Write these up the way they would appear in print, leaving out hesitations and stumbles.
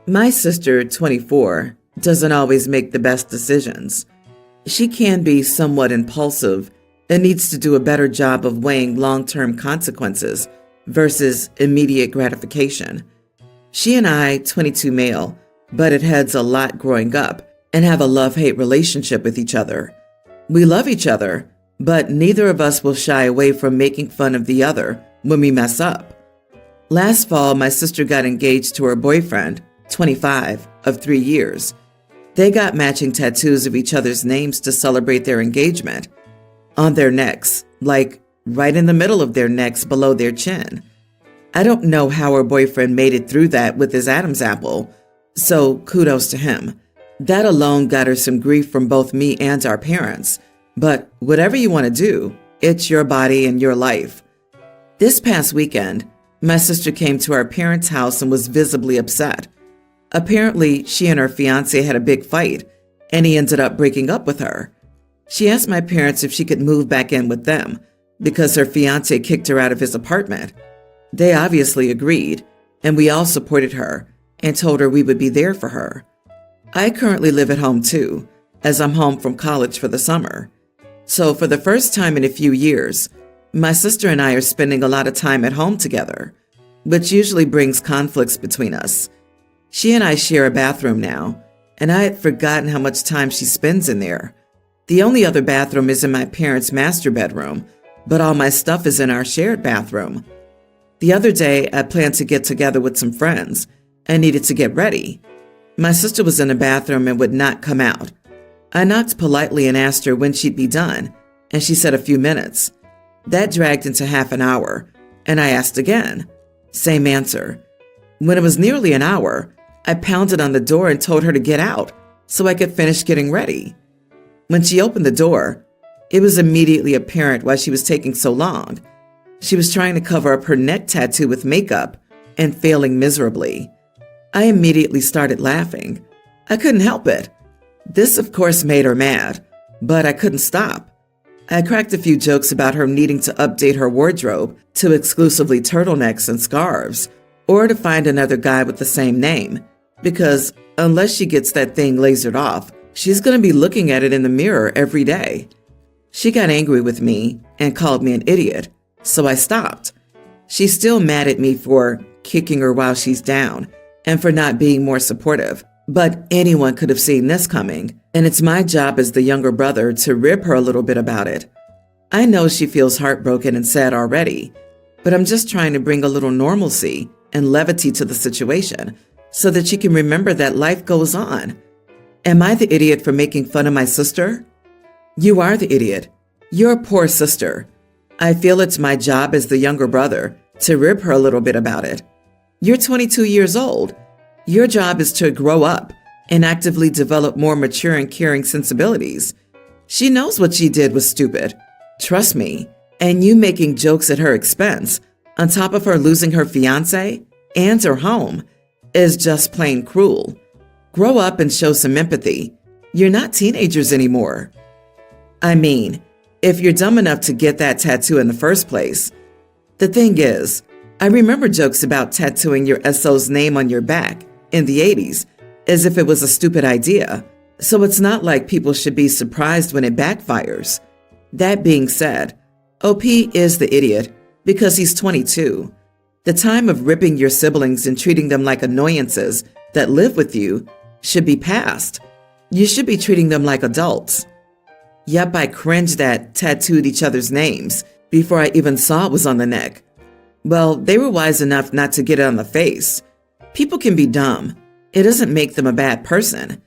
My sister, 24, doesn't always make the best decisions. She can be somewhat impulsive and needs to do a better job of weighing long-term consequences versus immediate gratification. She and I, 22 male, butted heads a lot growing up and have a love-hate relationship with each other. We love each other, but neither of us will shy away from making fun of the other when we mess up. Last fall, my sister got engaged to her boyfriend, 25, of 3 years. They got matching tattoos of each other's names to celebrate their engagement on their necks, like right in the middle of their necks below their chin. I don't know how her boyfriend made it through that with his Adam's apple, so kudos to him. That alone got her some grief from both me and our parents, but whatever you want to do, it's your body and your life. This past weekend, my sister came to our parents' house and was visibly upset. Apparently, she and her fiancé had a big fight, and he ended up breaking up with her. She asked my parents if she could move back in with them because her fiancé kicked her out of his apartment. They obviously agreed, and we all supported her and told her we would be there for her. I currently live at home too, as I'm home from college for the summer. So for the first time in a few years, my sister and I are spending a lot of time at home together, which usually brings conflicts between us. She and I share a bathroom now, and I had forgotten how much time she spends in there. The only other bathroom is in my parents' master bedroom, but all my stuff is in our shared bathroom. The other day, I planned to get together with some friends and needed to get ready. My sister was in the bathroom and would not come out. I knocked politely and asked her when she'd be done, and she said a few minutes. That dragged into half an hour, and I asked again. Same answer. When it was nearly an hour, I pounded on the door and told her to get out so I could finish getting ready. When she opened the door, it was immediately apparent why she was taking so long. She was trying to cover up her neck tattoo with makeup and failing miserably. I immediately started laughing. I couldn't help it. This, of course, made her mad, but I couldn't stop. I cracked a few jokes about her needing to update her wardrobe to exclusively turtlenecks and scarves, or to find another guy with the same name, because unless she gets that thing lasered off, she's going to be looking at it in the mirror every day. She got angry with me and called me an idiot, so I stopped. She's still mad at me for kicking her while she's down and for not being more supportive, but anyone could have seen this coming, and it's my job as the younger brother to rib her a little bit about it. I know she feels heartbroken and sad already, but I'm just trying to bring a little normalcy and levity to the situation so that she can remember that life goes on. Am I the idiot for making fun of my sister? You are the idiot. You're a poor sister. I feel it's my job as the younger brother to rib her a little bit about it. You're 22 years old. Your job is to grow up and actively develop more mature and caring sensibilities. She knows what she did was stupid. Trust me. And you making jokes at her expense, on top of her losing her fiancé and her home, is just plain cruel. Grow up and show some empathy. You're not teenagers anymore. I mean, if you're dumb enough to get that tattoo in the first place. The thing is, I remember jokes about tattooing your SO's name on your back in the 80s as if it was a stupid idea, so it's not like people should be surprised when it backfires. That being said, OP is the idiot because he's 22. The time of ripping your siblings and treating them like annoyances that live with you should be past. You should be treating them like adults. Yep, I cringed that tattooed each other's names before I even saw it was on the neck. Well, they were wise enough not to get it on the face. People can be dumb. It doesn't make them a bad person.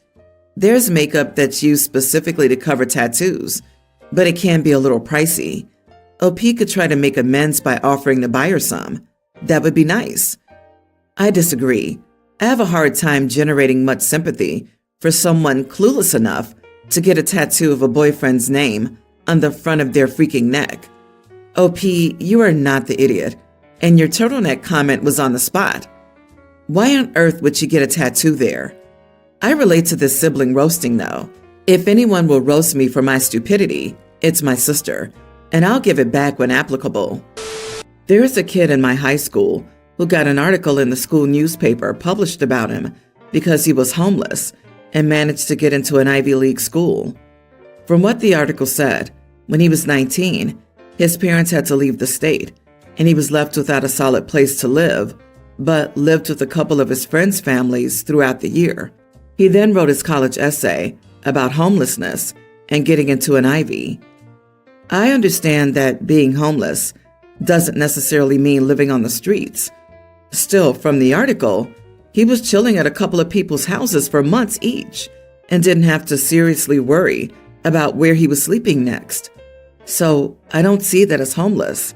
There's makeup that's used specifically to cover tattoos, but it can be a little pricey. OP could try to make amends by offering to buy her some. That would be nice. I disagree. I have a hard time generating much sympathy for someone clueless enough to get a tattoo of a boyfriend's name on the front of their freaking neck. OP, you are not the idiot, and your turtleneck comment was on the spot. Why on earth would she get a tattoo there? I relate to this sibling roasting though. If anyone will roast me for my stupidity, it's my sister, and I'll give it back when applicable. There is a kid in my high school who got an article in the school newspaper published about him because he was homeless and managed to get into an Ivy League school. From what the article said, when he was 19, his parents had to leave the state, and he was left without a solid place to live, but lived with a couple of his friends' families throughout the year. He then wrote his college essay about homelessness and getting into an Ivy. I understand that being homeless doesn't necessarily mean living on the streets. Still, from the article, he was chilling at a couple of people's houses for months each and didn't have to seriously worry about where he was sleeping next. So I don't see that as homeless.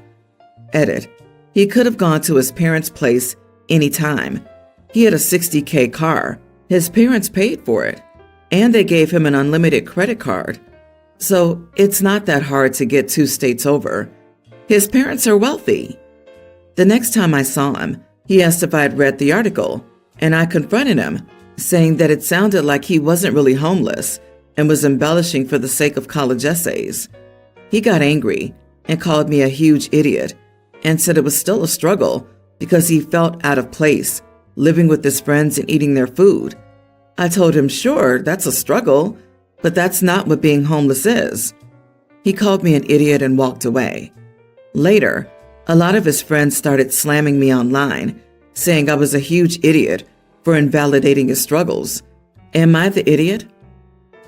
Edit. He could have gone to his parents' place anytime. He had a $60K car. His parents paid for it, and they gave him an unlimited credit card. So it's not that hard to get 2 states over. His parents are wealthy. The next time I saw him, he asked if I had read the article, and I confronted him, saying that it sounded like he wasn't really homeless and was embellishing for the sake of college essays. He got angry and called me a huge idiot and said it was still a struggle because he felt out of place, living with his friends and eating their food. I told him, sure, that's a struggle, but that's not what being homeless is. He called me an idiot and walked away. Later, a lot of his friends started slamming me online, saying I was a huge idiot for invalidating his struggles. Am I the idiot?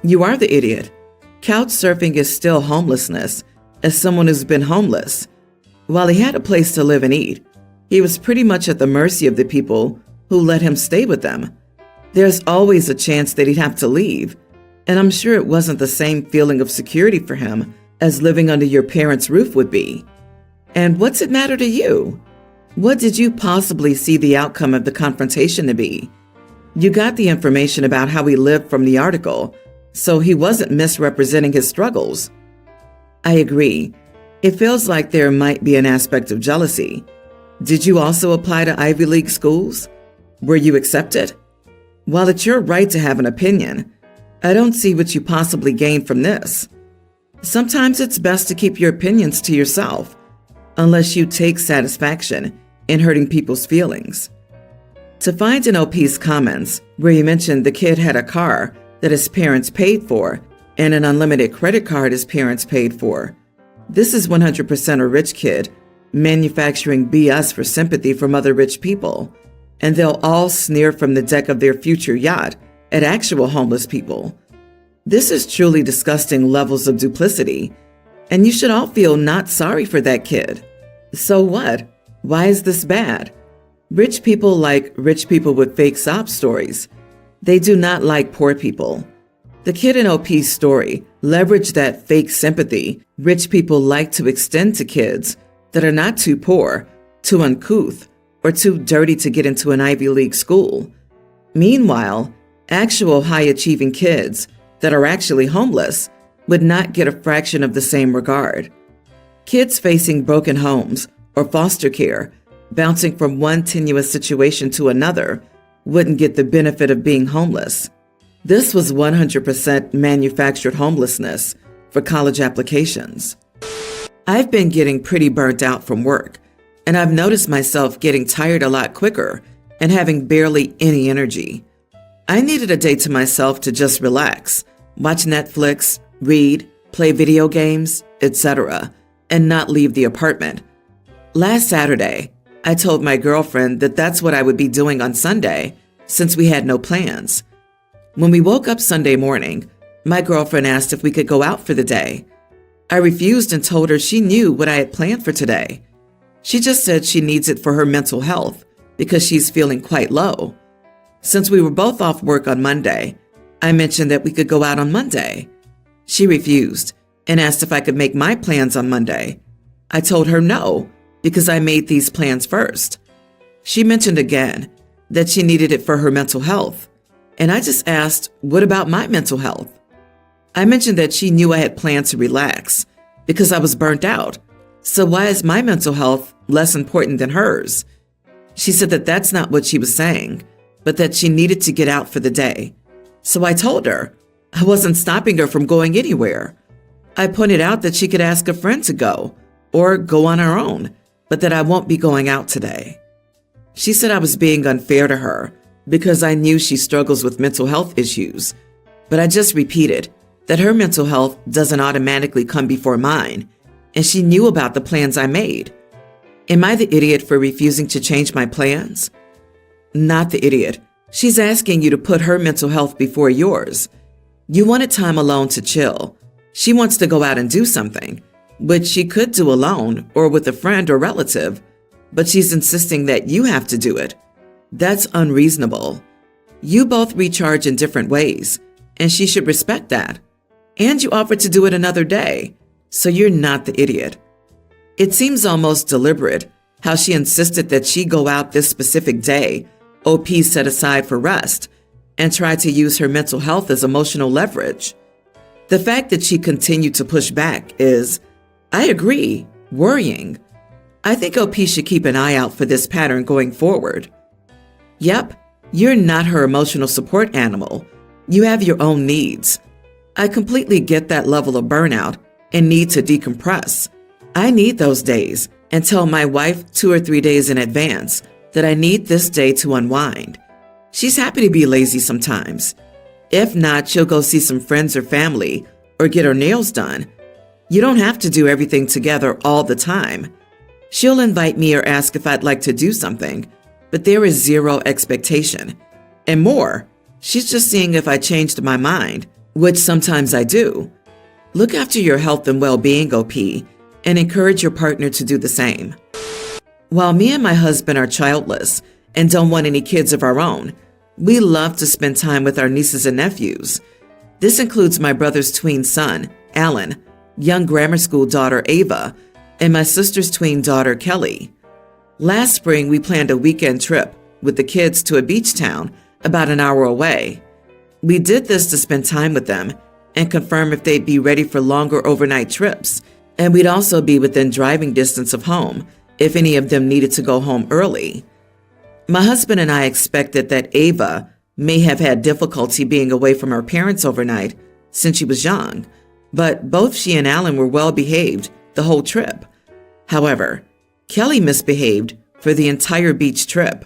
You are the idiot. Couch surfing is still homelessness, as someone who's been homeless. While he had a place to live and eat, he was pretty much at the mercy of the people who let him stay with them. There's always a chance that he'd have to leave, and I'm sure it wasn't the same feeling of security for him as living under your parents' roof would be. And what's it matter to you? What did you possibly see the outcome of the confrontation to be? You got the information about how he lived from the article, so he wasn't misrepresenting his struggles. I agree. It feels like there might be an aspect of jealousy. Did you also apply to Ivy League schools? Were you accepted? While it's your right to have an opinion, I don't see what you possibly gained from this. Sometimes it's best to keep your opinions to yourself, unless you take satisfaction in hurting people's feelings. To find an OP's comments where he mentioned the kid had a car that his parents paid for and an unlimited credit card his parents paid for, this is 100% a rich kid manufacturing BS for sympathy from other rich people, and they'll all sneer from the deck of their future yacht at actual homeless people. This is truly disgusting levels of duplicity, and you should all feel not sorry for that kid. So what? Why is this bad? Rich people like rich people with fake sob stories. They do not like poor people. The kid in OP's story leveraged that fake sympathy rich people like to extend to kids that are not too poor, too uncouth, or too dirty to get into an Ivy League school. Meanwhile, actual high-achieving kids that are actually homeless would not get a fraction of the same regard. Kids facing broken homes or foster care, bouncing from one tenuous situation to another, wouldn't get the benefit of being homeless. This was 100% manufactured homelessness for college applications. I've been getting pretty burnt out from work, and I've noticed myself getting tired a lot quicker and having barely any energy. I needed a day to myself to just relax, watch Netflix, read, play video games, etc., and not leave the apartment. Last Saturday, I told my girlfriend that that's what I would be doing on Sunday, since we had no plans. When we woke up Sunday morning, my girlfriend asked if we could go out for the day. I refused and told her she knew what I had planned for today. She just said she needs it for her mental health because she's feeling quite low. Since we were both off work on Monday, I mentioned that we could go out on Monday. She refused and asked if I could make my plans on Monday. I told her no, because I made these plans first. She mentioned again that she needed it for her mental health, and I just asked, what about my mental health? I mentioned that she knew I had planned to relax because I was burnt out. So why is my mental health less important than hers? She said that that's not what she was saying, but that she needed to get out for the day. So I told her I wasn't stopping her from going anywhere. I pointed out that she could ask a friend to go or go on her own, but that I won't be going out today. She said I was being unfair to her because I knew she struggles with mental health issues, but I just repeated that her mental health doesn't automatically come before mine, and she knew about the plans I made. Am I the idiot for refusing to change my plans? Not the idiot. She's asking you to put her mental health before yours. You wanted time alone to chill. She wants to go out and do something, which she could do alone or with a friend or relative, but she's insisting that you have to do it. That's unreasonable. You both recharge in different ways, and she should respect that. And you offered to do it another day, so you're not the idiot. It seems almost deliberate how she insisted that she go out this specific day, OP set aside for rest, and tried to use her mental health as emotional leverage. The fact that she continued to push back is, I agree, worrying. I think OP should keep an eye out for this pattern going forward. Yep, you're not her emotional support animal. You have your own needs. I completely get that level of burnout and need to decompress. I need those days and tell my wife 2 or 3 days in advance that I need this day to unwind. She's happy to be lazy sometimes. If not, she'll go see some friends or family or get her nails done. You don't have to do everything together all the time. She'll invite me or ask if I'd like to do something, but there is zero expectation. And more, she's just seeing if I changed my mind, which sometimes I do. Look after your health and well-being, OP, and encourage your partner to do the same. While me and my husband are childless and don't want any kids of our own, we love to spend time with our nieces and nephews. This includes my brother's tween son, Alan, young grammar school daughter, Ava, and my sister's tween daughter, Kelly. Last spring, we planned a weekend trip with the kids to a beach town about an hour away. We did this to spend time with them and confirm if they'd be ready for longer overnight trips, and we'd also be within driving distance of home if any of them needed to go home early. My husband and I expected that Ava may have had difficulty being away from her parents overnight since she was young, but both she and Alan were well behaved the whole trip. However, Kelly misbehaved for the entire beach trip.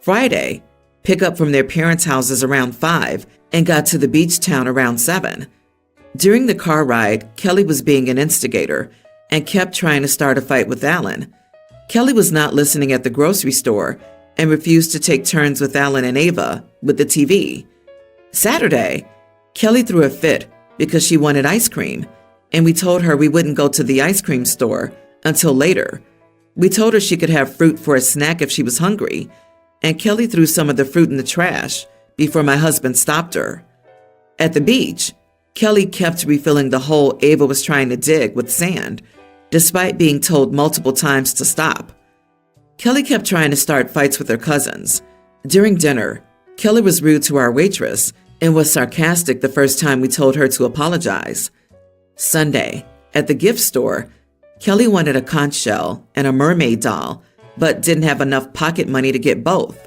Friday, pick up from their parents' houses around 5 and got to the beach town around 7. During the car ride, Kelly was being an instigator and kept trying to start a fight with Alan. Kelly was not listening at the grocery store and refused to take turns with Alan and Ava with the TV. Saturday, Kelly threw a fit because she wanted ice cream, and we told her we wouldn't go to the ice cream store until later. We told her she could have fruit for a snack if she was hungry, and Kelly threw some of the fruit in the trash before my husband stopped her. At the beach, Kelly kept refilling the hole Ava was trying to dig with sand, despite being told multiple times to stop. Kelly kept trying to start fights with her cousins. During dinner, Kelly was rude to our waitress and was sarcastic the first time we told her to apologize. Sunday, at the gift store, Kelly wanted a conch shell and a mermaid doll, but didn't have enough pocket money to get both.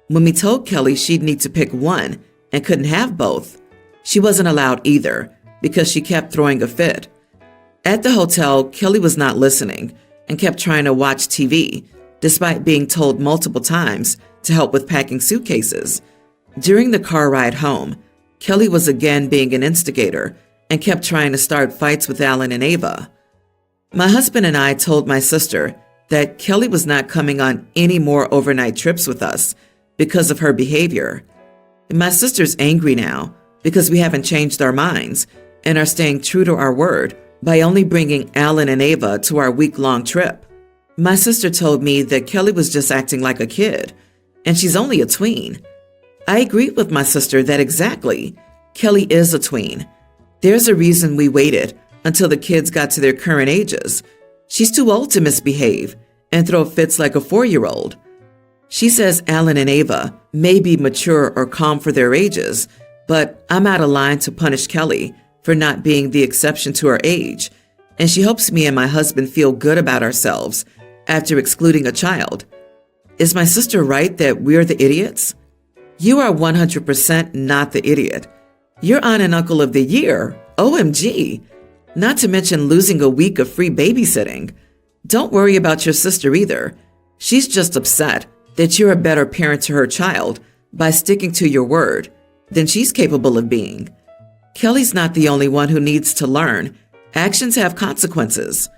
When we told Kelly she'd need to pick one and couldn't have both, she wasn't allowed either because she kept throwing a fit. At the hotel, Kelly was not listening and kept trying to watch TV, despite being told multiple times to help with packing suitcases. During the car ride home, Kelly was again being an instigator and kept trying to start fights with Alan and Ava. My husband and I told my sister that Kelly was not coming on any more overnight trips with us because of her behavior. My sister's angry now because we haven't changed our minds and are staying true to our word by only bringing Alan and Ava to our week-long trip. My sister told me that Kelly was just acting like a kid, and she's only a tween. I agreed with my sister that exactly, Kelly is a tween. There's a reason we waited until the kids got to their current ages. She's too old to misbehave and throw fits like a 4-year-old. She says Alan and Ava may be mature or calm for their ages, but I'm out of line to punish Kelly for not being the exception to her age, and she hopes me and my husband feel good about ourselves after excluding a child. Is my sister right that we're the idiots? You are 100% not the idiot. You're Aunt and Uncle of the Year, OMG, not to mention losing a week of free babysitting. Don't worry about your sister either. She's just upset that you're a better parent to her child by sticking to your word than she's capable of being. Kelly's not the only one who needs to learn. Actions have consequences.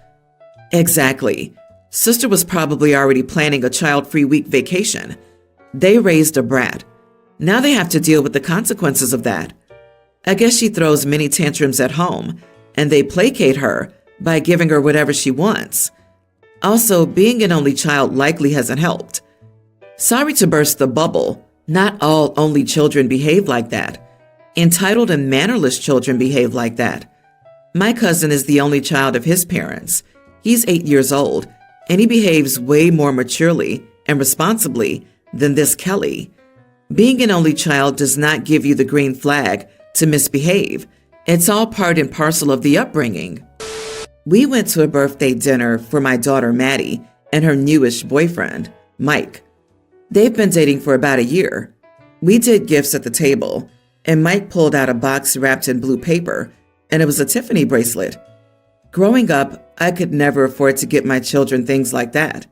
Exactly. Sister was probably already planning a child-free week vacation. They raised a brat. Now they have to deal with the consequences of that. I guess she throws many tantrums at home, and they placate her by giving her whatever she wants. Also, being an only child likely hasn't helped. Sorry to burst the bubble, not all only children behave like that. Entitled and mannerless children behave like that. My cousin is the only child of his parents. He's 8 years old, and he behaves way more maturely and responsibly than this Kelly. Being an only child does not give you the green flag to misbehave. It's all part and parcel of the upbringing. We went to a birthday dinner for my daughter Maddie and her newish boyfriend, Mike. They've been dating for about a year. We did gifts at the table, and Mike pulled out a box wrapped in blue paper, and it was a Tiffany bracelet. Growing up, I could never afford to get my children things like that.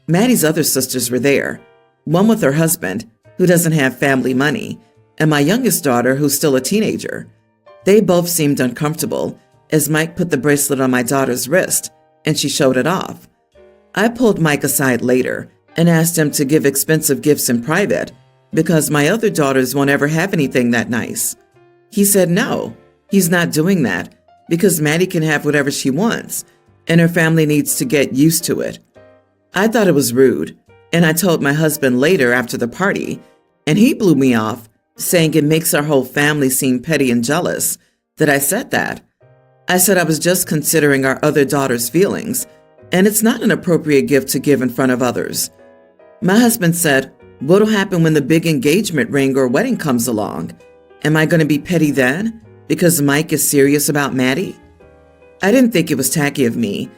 Maddie's other sisters were there, one with her husband, who doesn't have family money, and my youngest daughter, who's still a teenager. They both seemed uncomfortable as Mike put the bracelet on my daughter's wrist, and she showed it off. I pulled Mike aside later and asked him to give expensive gifts in private because my other daughters won't ever have anything that nice. He said no, he's not doing that because Maddie can have whatever she wants, and her family needs to get used to it. I thought it was rude, and I told my husband later after the party, and he blew me off, saying it makes our whole family seem petty and jealous that I said that. I said I was just considering our other daughter's feelings, and it's not an appropriate gift to give in front of others. My husband said, "What'll happen when the big engagement ring or wedding comes along? Am I going to be petty then, because Mike is serious about Maddie?" I didn't think it was tacky of me,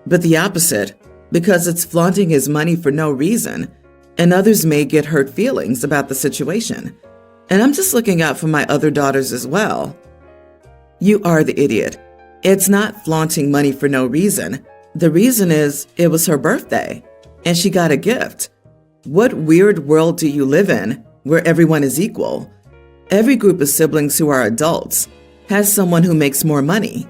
but the opposite, because it's flaunting his money for no reason, and others may get hurt feelings about the situation. And I'm just looking out for my other daughters as well. You are the idiot. It's not flaunting money for no reason. The reason is it was her birthday, and she got a gift. What weird world do you live in where everyone is equal? Every group of siblings who are adults has someone who makes more money.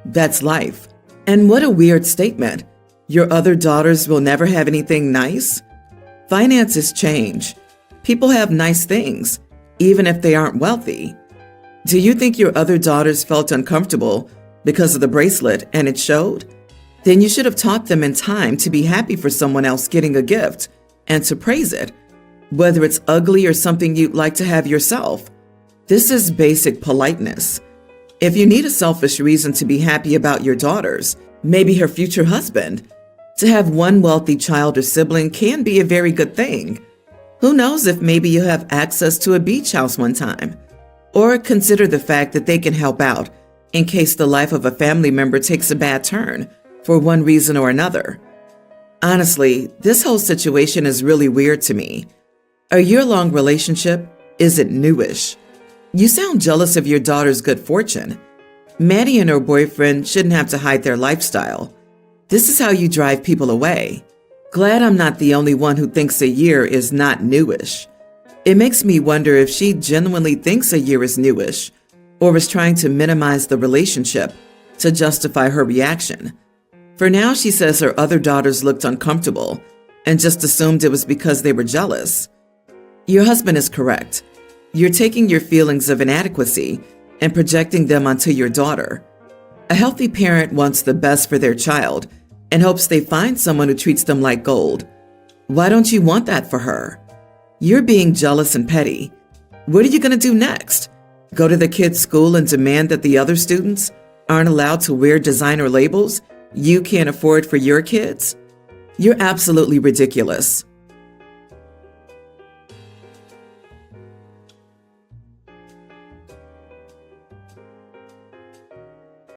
That's life. And what a weird statement. Your other daughters will never have anything nice? Finances change. People have nice things, even if they aren't wealthy. Do you think your other daughters felt uncomfortable because of the bracelet and it showed? Then you should have taught them in time to be happy for someone else getting a gift and to praise it, whether it's ugly or something you'd like to have yourself. This is basic politeness. If you need a selfish reason to be happy about your daughters, maybe her future husband, to have one wealthy child or sibling can be a very good thing. Who knows if maybe you have access to a beach house one time? Or consider the fact that they can help out in case the life of a family member takes a bad turn for one reason or another. Honestly, this whole situation is really weird to me. A year-long relationship isn't newish. You sound jealous of your daughter's good fortune. Maddie and her boyfriend shouldn't have to hide their lifestyle. This is how you drive people away. Glad I'm not the only one who thinks a year is not newish. It makes me wonder if she genuinely thinks a year is newish, or is trying to minimize the relationship to justify her reaction. For now, she says her other daughters looked uncomfortable and just assumed it was because they were jealous. Your husband is correct. You're taking your feelings of inadequacy and projecting them onto your daughter. A healthy parent wants the best for their child and hopes they find someone who treats them like gold. Why don't you want that for her? You're being jealous and petty. What are you going to do next? Go to the kid's school and demand that the other students aren't allowed to wear designer labels you can't afford for your kids? You're absolutely ridiculous.